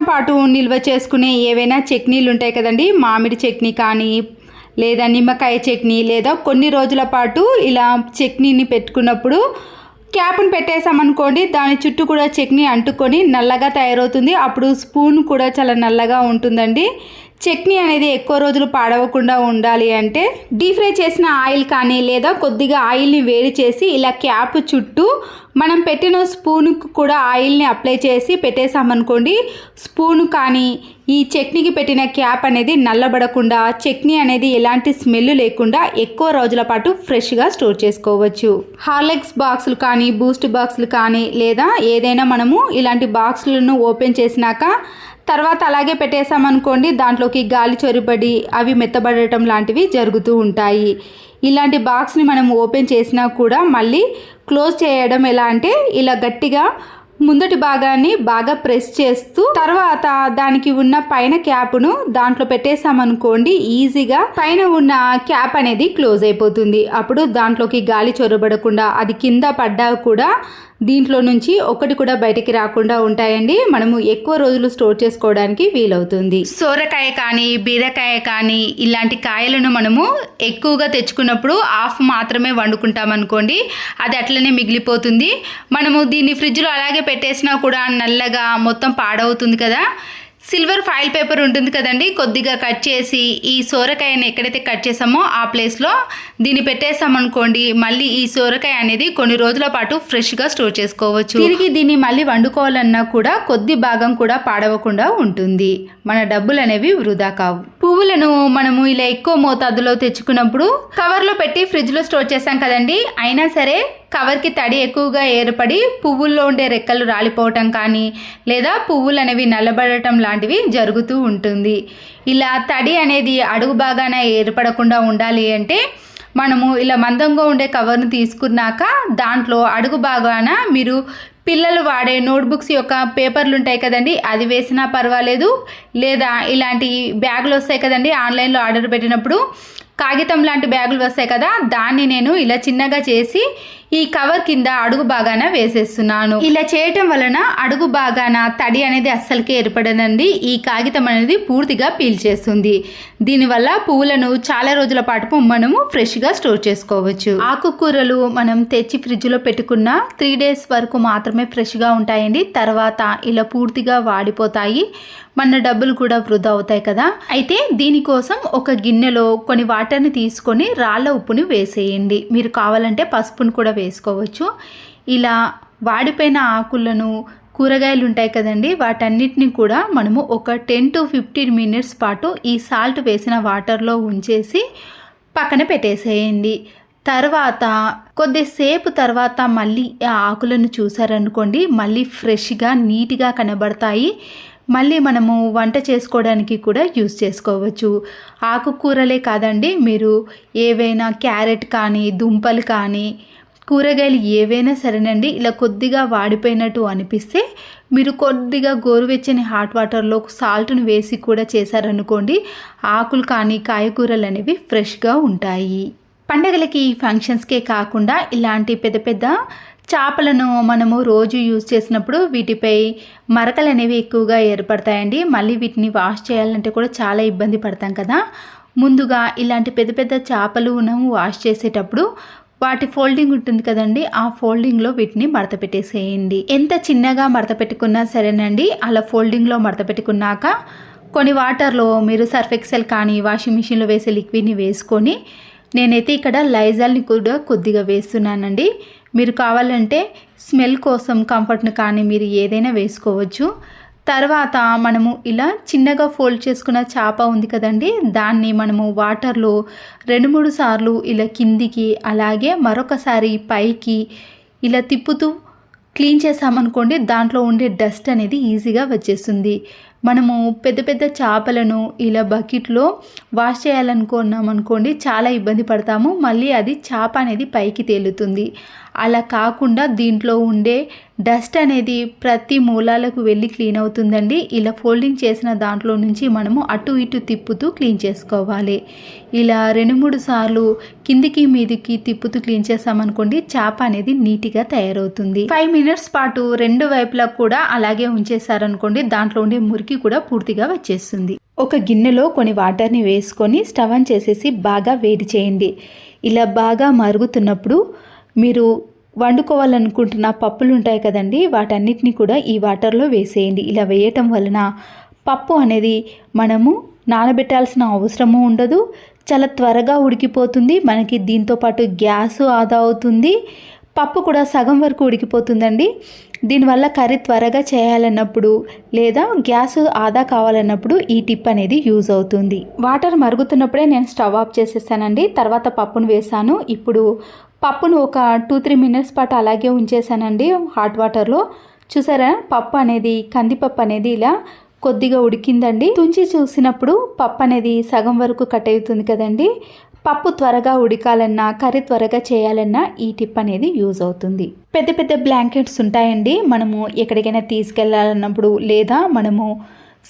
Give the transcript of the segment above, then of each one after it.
పాటు నిల్వ చేసుకునే ఏవైనా చట్నీలు ఉంటాయి కదండి, మామిడి చట్నీ కానీ లేదా నిమ్మకాయ చట్నీ, లేదా కొన్ని రోజుల పాటు ఇలా చట్నీని పెట్టుకున్నప్పుడు క్యాప్ను పెట్టేసామనుకోండి, దాని చుట్టూ కూడా చట్నీ అంటుకొని నల్లగా తయారవుతుంది. అప్పుడు స్పూన్ కూడా చాలా నల్లగా ఉంటుందండి. చట్నీ అనేది ఎక్కువ రోజులు పాడవకుండా ఉండాలి అంటే డీప్ ఫ్రై చేసిన ఆయిల్ కానీ లేదా కొద్దిగా ఆయిల్ని వేడి చేసి ఇలా క్యాప్ చుట్టూ మనం పెట్టిన స్పూన్కు కూడా ఆయిల్ని అప్లై చేసి పెట్టేసామనుకోండి, స్పూన్ కానీ ఈ చట్నీకి పెట్టిన క్యాప్ అనేది నల్లబడకుండా, చట్నీ అనేది ఎలాంటి స్మెల్ లేకుండా ఎక్కువ రోజుల పాటు ఫ్రెష్గా స్టోర్ చేసుకోవచ్చు. హార్లిక్స్ బాక్సులు కానీ బూస్ట్ బాక్సులు కానీ లేదా ఏదైనా మనము ఇలాంటి బాక్సులను ఓపెన్ చేసినాక తర్వాత అలాగే పెట్టేసామనుకోండి, దాంట్లోకి గాలి చొరబడి అవి మెత్తబడటం లాంటివి జరుగుతూ ఉంటాయి. ఇలాంటి బాక్స్ని మనం ఓపెన్ చేసినా కూడా మళ్ళీ క్లోజ్ చేయడం ఎలా అంటే ఇలా గట్టిగా ముందటి భాగాన్ని బాగా ప్రెస్ చేస్తూ తర్వాత దానికి ఉన్న పైన క్యాప్ను దాంట్లో పెట్టేసామనుకోండి, ఈజీగా పైన ఉన్న క్యాప్ అనేది క్లోజ్ అయిపోతుంది. అప్పుడు దాంట్లోకి గాలి చొరబడకుండా అది కింద పడ్డా కూడా దీంట్లో నుంచి ఒకటి కూడా బయటికి రాకుండా ఉంటాయండి. మనము ఎక్కువ రోజులు స్టోర్ చేసుకోవడానికి వీలవుతుంది. సోరకాయ కానీ బీరకాయ కానీ ఇలాంటి కాయలను మనము ఎక్కువగా తెచ్చుకున్నప్పుడు హాఫ్ మాత్రమే వండుకుంటాం అనుకోండి, అది అట్లనే మిగిలిపోతుంది. మనము దీన్ని ఫ్రిడ్జ్లో అలాగే పెట్టేసినా కూడా నల్లగా మొత్తం పాడవుతుంది కదా. సిల్వర్ ఫాయిల్ పేపర్ ఉంటుంది కదండి, కొద్దిగా కట్ చేసి ఈ సోరకాయని ఎక్కడైతే కట్ చేసామో ఆ ప్లేస్లో దీన్ని పెట్టేసామనుకోండి, మళ్ళీ ఈ సోరకాయ అనేది కొన్ని రోజుల పాటు ఫ్రెష్గా స్టోర్ చేసుకోవచ్చు. తిరిగి దీన్ని మళ్ళీ వండుకోవాలన్నా కూడా కొద్ది భాగం కూడా పాడవకుండా ఉంటుంది. మన డబ్బులు అనేవి వృధా కావు. పువ్వులను మనము ఇలా ఎక్కువ మోతాదులో తెచ్చుకున్నప్పుడు కవర్లో పెట్టి ఫ్రిడ్జ్లో స్టోర్ చేస్తాం కదండి, అయినా సరే కవర్కి తడి ఎక్కువగా ఏర్పడి పువ్వుల్లో ఉండే రెక్కలు రాలిపోవటం కానీ లేదా పువ్వులు అనేవి నల్లబడటం లాంటివి జరుగుతూ ఉంటుంది. ఇలా తడి అనేది అడుగు భాగాన ఏర్పడకుండా ఉండాలి అంటే మనము ఇలా మందంగా ఉండే కవర్ను తీసుకున్నాక దాంట్లో అడుగు భాగాన మీరు పిల్లలు వాడే నోట్బుక్స్ యొక్క పేపర్లు ఉంటాయి కదండి, అది వేసినా పర్వాలేదు. లేదా ఇలాంటి బ్యాగులు వస్తాయి కదండి, ఆన్లైన్లో ఆర్డర్ పెట్టినప్పుడు కాగితం లాంటి బ్యాగులు వస్తాయి కదా, దాన్ని నేను ఇలా చిన్నగా చేసి ఈ కవర్ కింద అడుగు భాగాన వేసేస్తున్నాను. ఇలా చేయటం వలన అడుగు భాగాన తడి అనేది అస్సలకే ఏర్పడదండి. ఈ కాగితం అనేది పూర్తిగా పీల్చేస్తుంది. దీనివల్ల పువ్వులను చాలా రోజుల పాటు మనము ఫ్రెష్గా స్టోర్ చేసుకోవచ్చు. ఆకుకూరలు మనం తెచ్చి ఫ్రిడ్జ్లో పెట్టుకున్న 3 days వరకు మాత్రమే ఫ్రెష్గా ఉంటాయండి. తర్వాత ఇలా పూర్తిగా వాడిపోతాయి. మన డబ్బులు కూడా వృధా అవుతాయి కదా. అయితే దీనికోసం ఒక గిన్నెలో కొన్ని వాటర్ని తీసుకొని రాళ్ళ ఉప్పుని వేసేయండి. మీరు కావాలంటే పసుపును కూడా వేసుకోవచ్చు. ఇలా వాడిపోయిన ఆకులను కూరగాయలు ఉంటాయి కదండి, వాటన్నిటిని కూడా మనము ఒక 10 to 15 minutes పాటు ఈ సాల్ట్ వేసిన వాటర్లో ఉంచేసి పక్కన పెట్టేసేయండి. తర్వాత కొద్దిసేపు తర్వాత మళ్ళీ ఆ ఆకులను చూసారనుకోండి, మళ్ళీ ఫ్రెష్గా నీట్గా కనబడతాయి. మళ్ళీ మనము వంట చేసుకోవడానికి కూడా యూస్ చేసుకోవచ్చు. ఆకుకూరలే కాదండి, మీరు ఏవైనా క్యారెట్ కానీ దుంపలు కానీ కూరగాయలు ఏవైనా సరేనండి, ఇలా కొద్దిగా వాడిపోయినట్టు అనిపిస్తే మీరు కొద్దిగా గోరువెచ్చని హాట్ వాటర్లో సాల్ట్ను వేసి కూడా చేశారనుకోండి, ఆకులు కానీ కాయగూరలు అనేవి ఫ్రెష్గా ఉంటాయి. పండగలకి ఫంక్షన్స్కే కాకుండా ఇలాంటి పెద్ద పెద్ద చేపలను మనము రోజు యూజ్ చేసినప్పుడు వీటిపై మరకలు అనేవి ఎక్కువగా ఏర్పడతాయండి. మళ్ళీ వీటిని వాష్ చేయాలంటే కూడా చాలా ఇబ్బంది పడతాం కదా. ముందుగా ఇలాంటి పెద్ద పెద్ద చేపలు మనము వాష్ చేసేటప్పుడు వాటి ఫోల్డింగ్ ఉంటుంది కదండి, ఆ ఫోల్డింగ్లో వీటిని మడత పెట్టేసేయండి. ఎంత చిన్నగా మడత పెట్టుకున్నా సరేనండి, అలా ఫోల్డింగ్లో మడత పెట్టుకున్నాక కొన్ని వాటర్లో మీరు సర్ఫ్ ఎక్సెల్ కానీ వాషింగ్ మిషన్లో వేసే లిక్విడ్ని వేసుకొని, నేనైతే ఇక్కడ లైజాల్ని కూడా కొద్దిగా వేస్తున్నానండి. మీరు కావాలంటే స్మెల్ కోసం కంఫర్ట్ని కానీ మీరు ఏదైనా వేసుకోవచ్చు. తర్వాత మనము ఇలా చిన్నగా ఫోల్డ్ చేసుకున్న చేప ఉంది కదండి, దాన్ని మనము వాటర్లో 2-3 సార్లు ఇలా కిందికి అలాగే మరొకసారి పైకి ఇలా తిప్పుతూ క్లీన్ చేసామనుకోండి, దాంట్లో ఉండే డస్ట్ అనేది ఈజీగా వచ్చేస్తుంది. మనము పెద్ద పెద్ద చేపలను ఇలా బకెట్లో వాష్ చేయాలనుకున్నాం అనుకోండి, చాలా ఇబ్బంది పడతాము. మళ్ళీ అది చేప అనేది పైకి తేలుతుంది. అలా కాకుండా దీంట్లో ఉండే డస్ట్ అనేది ప్రతి మూలాలకు వెళ్ళి క్లీన్ అవుతుందండి. ఇలా ఫోల్డింగ్ చేసిన దాంట్లో నుంచి మనము అటు ఇటు తిప్పుతూ క్లీన్ చేసుకోవాలి. ఇలా 2-3 సార్లు కిందికి మీదికి తిప్పుతూ క్లీన్ చేసామనుకోండి, చేప అనేది నీట్గా తయారవుతుంది. 5 minutes పాటు 2 వైపులా కూడా అలాగే ఉంచేసారనుకోండి, దాంట్లో ఉండే మురికి ఉడికి కూడా పూర్తిగా వచ్చేస్తుంది. ఒక గిన్నెలో కొన్ని వాటర్ని వేసుకొని స్టవ్ ఆన్ చేసేసి బాగా వేడి చేయండి. ఇలా బాగా మరుగుతున్నప్పుడు మీరు వండుకోవాలనుకుంటున్న పప్పులు ఉంటాయి కదండి, వాటన్నిటిని కూడా ఈ వాటర్లో వేసేయండి. ఇలా వేయటం వలన పప్పు అనేది మనము నానబెట్టాల్సిన అవసరము ఉండదు, చాలా త్వరగా ఉడికిపోతుంది. మనకి దీంతోపాటు గ్యాస్ ఆదా అవుతుంది, పప్పు కూడా సగం వరకు ఉడికిపోతుందండి. దీనివల్ల కర్రీ త్వరగా చేయాలన్నప్పుడు లేదా గ్యాస్ ఆదా కావాలన్నప్పుడు ఈ టిప్ అనేది యూజ్ అవుతుంది. వాటర్ మరుగుతున్నప్పుడే నేను స్టవ్ ఆఫ్ చేసేసానండి. తర్వాత పప్పును వేసాను. ఇప్పుడు పప్పును ఒక 2-3 మినిట్స్ పాటు అలాగే ఉంచేసానండి హాట్ వాటర్లో. చూసారా, పప్పు అనేది కందిపప్పు అనేది ఇలా కొద్దిగా ఉడికిందండి. తుంచి చూసినప్పుడు పప్పు అనేది సగం వరకు కట్ అవుతుంది కదండి. పప్పు త్వరగా ఉడకాలన్నా కర్రీ త్వరగా చేయాలన్నా ఈ టిప్ అనేది యూజ్ అవుతుంది. పెద్ద పెద్ద బ్లాంకెట్స్ ఉంటాయండి, మనము ఎక్కడికైనా తీసుకెళ్ళాలన్నప్పుడు లేదా మనము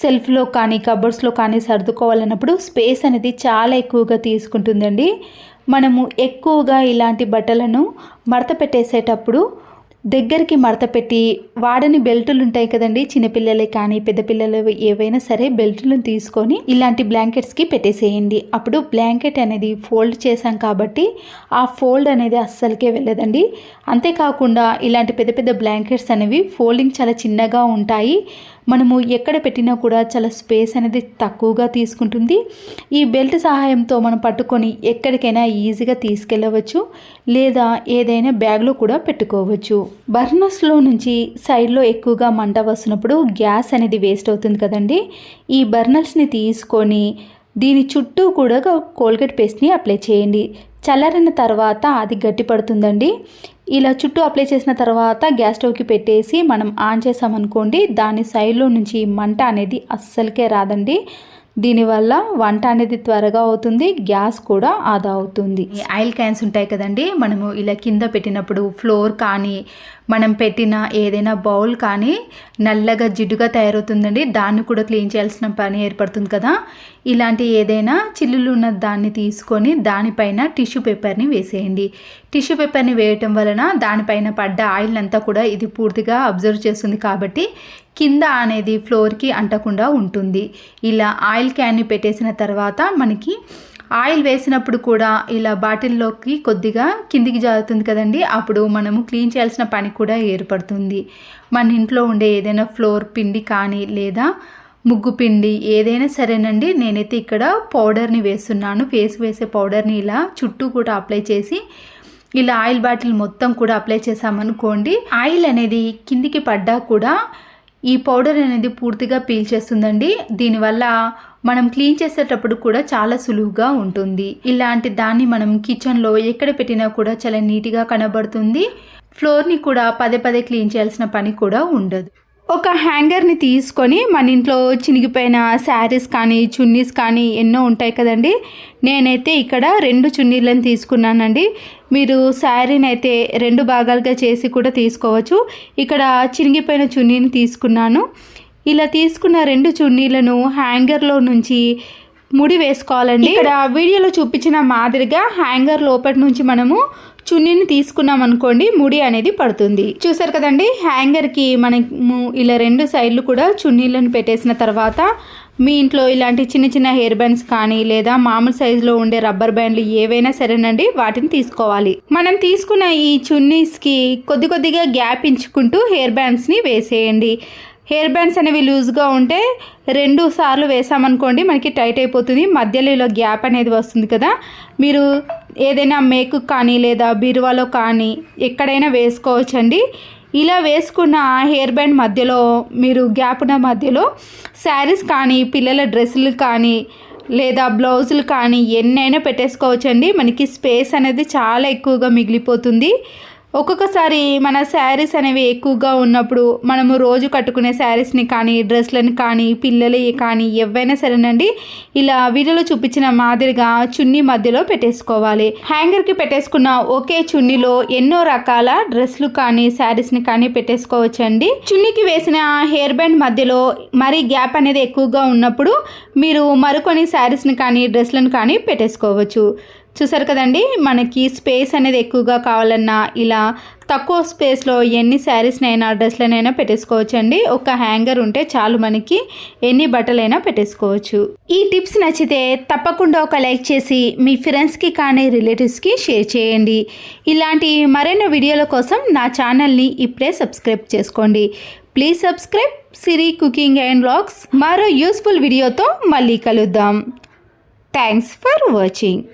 సెల్ఫ్లో కానీ కబోర్డ్స్లో కానీ సర్దుకోవాలన్నప్పుడు స్పేస్ అనేది చాలా ఎక్కువగా తీసుకుంటుందండి. మనము ఎక్కువగా ఇలాంటి బట్టలను మడత పెట్టేసేటప్పుడు దగ్గరికి మడత పెట్టి వాడని బెల్టులు ఉంటాయి కదండి, చిన్నపిల్లలే కానీ పెద్ద పిల్లలు ఏవైనా సరే బెల్టులను తీసుకొని ఇలాంటి బ్లాంకెట్స్కి పెట్టేసేయండి. అప్పుడు బ్లాంకెట్ అనేది ఫోల్డ్ చేసాం కాబట్టి ఆ ఫోల్డ్ అనేది అస్సలకే వెళ్ళదండి. అంతేకాకుండా ఇలాంటి పెద్ద పెద్ద బ్లాంకెట్స్ అనేవి ఫోల్డింగ్ చాలా చిన్నగా ఉంటాయి. మనము ఎక్కడ పెట్టినా కూడా చాలా స్పేస్ అనేది తక్కువగా తీసుకుంటుంది. ఈ బెల్ట్ సహాయంతో మనం పట్టుకొని ఎక్కడికైనా ఈజీగా తీసుకెళ్ళవచ్చు లేదా ఏదైనా బ్యాగ్లో కూడా పెట్టుకోవచ్చు. బర్నర్స్లో నుంచి సైడ్లో ఎక్కువగా మంట వస్తున్నప్పుడు గ్యాస్ అనేది వేస్ట్ అవుతుంది కదండి. ఈ బర్నర్స్ని తీసుకొని దీని చుట్టూ కూడా కోల్గేట్ పేస్ట్ని అప్లై చేయండి. చల్లారిన తర్వాత అది గట్టి పడుతుందండి. ఇలా చుట్టూ అప్లై చేసిన తర్వాత గ్యాస్ స్టవ్కి పెట్టేసి మనం ఆన్ చేసామనుకోండి, దాని సైడ్లో నుంచి మంట అనేది అస్సలకే రాదండి. దీనివల్ల వంట అనేది త్వరగా అవుతుంది, గ్యాస్ కూడా ఆదా అవుతుంది. ఆయిల్ క్యాన్స్ ఉంటాయి కదండి, మనము ఇలా కింద పెట్టినప్పుడు ఫ్లోర్ కానీ మనం పెట్టిన ఏదైనా బౌల్ కానీ నల్లగా జిడ్డుగా తయారవుతుందండి. దాన్ని కూడా క్లీన్ చేయాల్సిన పని ఏర్పడుతుంది కదా. ఇలాంటి ఏదైనా చిల్లులు ఉన్న దాన్ని తీసుకొని దానిపైన టిష్యూ పేపర్ని వేసేయండి. టిష్యూ పేపర్ని వేయటం వలన దానిపైన పడ్డ ఆయిల్ అంతా కూడా ఇది పూర్తిగా అబ్జర్వ్ చేస్తుంది కాబట్టి కింద అనేది ఫ్లోర్కి అంటకుండా ఉంటుంది. ఇలా ఆయిల్ క్యాన్ని పెట్టేసిన తర్వాత మనకి ఆయిల్ వేసినప్పుడు కూడా ఇలా బాటిల్లోకి కొద్దిగా కిందికి జారుతుంది కదండి, అప్పుడు మనము క్లీన్ చేయాల్సిన పని కూడా ఏర్పడుతుంది. మన ఇంట్లో ఉండే ఏదైనా ఫ్లోర్ పిండి కానీ లేదా ముగ్గు పిండి ఏదైనా సరేనండి. నేనైతే ఇక్కడ పౌడర్ని వేస్తున్నాను. ఫేస్ వేసే పౌడర్ని ఇలా చుట్టూ కూడా అప్లై చేసి ఇలా ఆయిల్ బాటిల్ మొత్తం కూడా అప్లై చేసామనుకోండి, ఆయిల్ అనేది కిందికి పడ్డా కూడా ఈ పౌడర్ అనేది పూర్తిగా పీల్చేస్తుందండి. దీనివల్ల మనం క్లీన్ చేసేటప్పుడు కూడా చాలా సులువుగా ఉంటుంది. ఇలాంటి దాన్ని మనం కిచెన్లో ఎక్కడ పెట్టినా కూడా చాలా నీట్గా కనబడుతుంది. ఫ్లోర్ని కూడా పదే పదే క్లీన్ చేయాల్సిన పని కూడా ఉండదు. ఒక హ్యాంగర్ని తీసుకొని మన ఇంట్లో చినిగిపోయిన శారీస్ కానీ చున్నీస్ కానీ ఎన్నో ఉంటాయి కదండి. నేనైతే ఇక్కడ 2 చున్నీలను తీసుకున్నానండి. మీరు శారీని అయితే 2 భాగాలుగా చేసి కూడా తీసుకోవచ్చు. ఇక్కడ చినిగిపోయిన చున్నీని తీసుకున్నాను. ఇలా తీసుకున్న 2 చున్నీలను హ్యాంగర్లో నుంచి ముడి వేసుకోవాలండి. ఇక్కడ వీడియోలో చూపించిన మాదిరిగా హ్యాంగర్ లోపటి నుంచి మనము చున్నీని తీసుకున్నాం అనుకోండి, ముడి అనేది పడుతుంది. చూసారు కదండి, హ్యాంగర్కి మనము ఇలా 2 సైడ్లు కూడా చున్నీలను పెట్టేసిన తర్వాత మీ ఇంట్లో ఇలాంటి చిన్న చిన్న హెయిర్ బ్యాండ్స్ కానీ లేదా మామూలు సైజులో ఉండే రబ్బర్ బ్యాండ్లు ఏవైనా సరేనండి, వాటిని తీసుకోవాలి. మనం తీసుకున్న ఈ చున్నీస్కి కొద్దిగా గ్యాప్ ఇచ్చుకుంటూ హెయిర్ బ్యాండ్స్ని వేసేయండి. హెయిర్ బ్యాండ్స్ అనేవి లూజ్గా ఉంటే 2 సార్లు వేసామనుకోండి మనకి టైట్ అయిపోతుంది. మధ్యలో ఇలా గ్యాప్ అనేది వస్తుంది కదా. మీరు ఏదైనా మేకు కానీ లేదా బీరువాలో కానీ ఎక్కడైనా వేసుకోవచ్చండి. ఇలా వేసుకున్న హెయిర్ బ్యాండ్ మధ్యలో మీరు గ్యాప్ ఉన్న మధ్యలో శారీస్ కానీ పిల్లల డ్రెస్సులు కానీ లేదా బ్లౌజులు కానీ ఎన్నైనా పెట్టేసుకోవచ్చండి. మనకి స్పేస్ అనేది చాలా ఎక్కువగా మిగిలిపోతుంది. ఒక్కొక్కసారి మన శారీస్ అనేవి ఎక్కువగా ఉన్నప్పుడు మనము రోజు కట్టుకునే శారీస్ని కానీ డ్రెస్లను కానీ పిల్లలు కానీ ఏవైనా సరేనండి, ఇలా వీడియోలో చూపించిన మాదిరిగా చున్నీ మధ్యలో పెట్టేసుకోవాలి. హ్యాంగర్కి పెట్టేసుకున్న ఒకే చున్నీలో ఎన్నో రకాల డ్రెస్లు కానీ శారీస్ని కానీ పెట్టేసుకోవచ్చండి. చున్నీకి వేసిన హెయిర్ బ్యాండ్ మధ్యలో మరీ గ్యాప్ అనేది ఎక్కువగా ఉన్నప్పుడు మీరు మరికొన్ని శారీస్ని కానీ డ్రెస్లను కానీ పెట్టేసుకోవచ్చు. చూసారు కదండి, మనకి స్పేస్ అనేది ఎక్కువగా కావాలన్నా ఇలా తక్కువ స్పేస్లో ఎన్ని శారీస్నైనా డ్రెస్లనైనా పెట్టేసుకోవచ్చండి. ఒక హ్యాంగర్ ఉంటే చాలు, మనకి ఎన్ని బట్టలైనా పెట్టేసుకోవచ్చు. ఈ టిప్స్ నచ్చితే తప్పకుండా ఒక లైక్ చేసి మీ ఫ్రెండ్స్కి కానీ రిలేటివ్స్కి షేర్ చేయండి. ఇలాంటి మరెన్నో వీడియోల కోసం నా ఛానల్ని ఇప్పుడే సబ్స్క్రైబ్ చేసుకోండి. Please subscribe Siri cooking and vlogs. మరో యూస్ఫుల్ వీడియోతో మళ్ళీ కలుద్దాం. Thanks for watching.